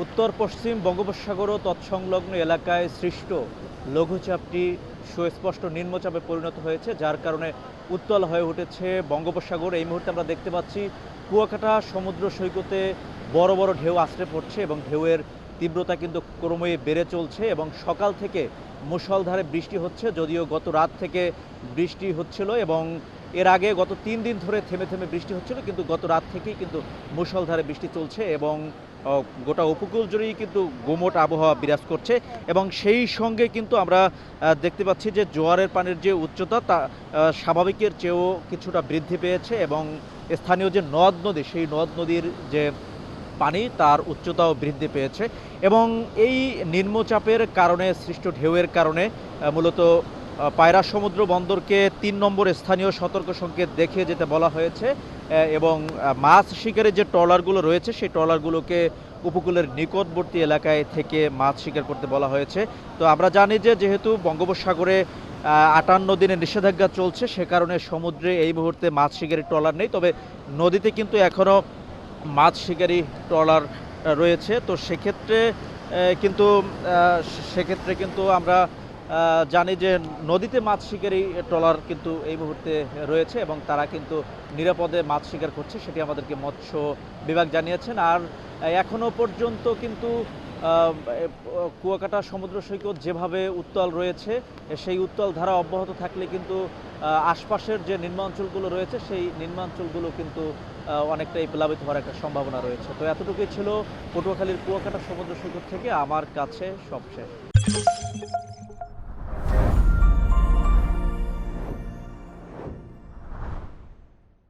উত্তর পশ্চিম বঙ্গোপসাগর ও তৎসংলগ্ন এলাকায় সৃষ্ট লঘুচাপটি সুস্পষ্ট নিম্নচাপে পরিণত হয়েছে, যার কারণে উত্তাল হয়ে উঠেছে বঙ্গোপসাগর। এই মুহূর্তে আমরা দেখতে পাচ্ছি কুয়াকাটা সমুদ্র সৈকতে বড় বড় ঢেউ আছড়ে পড়ছে এবং ঢেউয়ের তীব্রতা কিন্তু ক্রমেই বেড়ে চলছে এবং সকাল থেকে মুষলধারে বৃষ্টি হচ্ছে। যদিও গত রাত থেকে বৃষ্টি হচ্ছিল এবং এর আগে গত 3 দিন ধরে থেমে থেমে বৃষ্টি হচ্ছিল, কিন্তু গত রাত থেকেই কিন্তু মুষলধারে বৃষ্টি চলছে এবং গোটা উপকূল জুড়েই কিন্তু গুমোট আবহাওয়া বিরাজ করছে। এবং সেই সঙ্গে কিন্তু আমরা দেখতে পাচ্ছি যে জোয়ারের পানির যে উচ্চতা তা স্বাভাবিকের চেয়েও কিছুটা বৃদ্ধি পেয়েছে এবং স্থানীয় যে নদ নদী, সেই নদ নদীর যে পানি তার উচ্চতাও বৃদ্ধি পেয়েছে। এবং এই নিম্নচাপের কারণে সৃষ্ট ঢেউয়ের কারণে মূলত পায়রা সমুদ্র বন্দরকে 3 নম্বর স্থানীয় সতর্ক সংকেত দেখিয়ে যেতে বলা হয়েছে এবং মাছ শিকারের যে ট্রলারগুলো রয়েছে সেই ট্রলারগুলোকে উপকূলের নিকটবর্তী এলাকায় থেকে মাছ শিকার করতে বলা হয়েছে। তো আমরা জানি যে যেহেতু বঙ্গোপসাগরে 58 দিনের নিষেধাজ্ঞা চলছে, সে কারণে সমুদ্রে এই মুহূর্তে মাছ শিকারের ট্রলার নেই, তবে নদীতে কিন্তু এখনও মাছ শিকারি ট্রলার রয়েছে। তো কিন্তু সেক্ষেত্রে কিন্তু আমরা জানি যে নদীতে মাছ শিকারি ট্রলার কিন্তু এই মুহূর্তে রয়েছে এবং তারা কিন্তু নিরাপদে মাছ শিকার করছে, সেটি আমাদেরকে মৎস্য বিভাগ জানিয়েছেন। আর এখনও পর্যন্ত কিন্তু কুয়াকাটা সমুদ্র সৈকত যেভাবে উত্তাল রয়েছে, সেই উত্তাল ধারা অব্যাহত থাকলে কিন্তু আশপাশের যে নিম্নাঞ্চলগুলো রয়েছে সেই নিম্নাঞ্চলগুলো কিন্তু অনেকটাই প্লাবিত হওয়ার একটা সম্ভাবনা রয়েছে। তো এতটুকুই ছিল পটুয়াখালীর কুয়াকাটা সমুদ্র সৈকত থেকে আমার কাছে সবশেষ।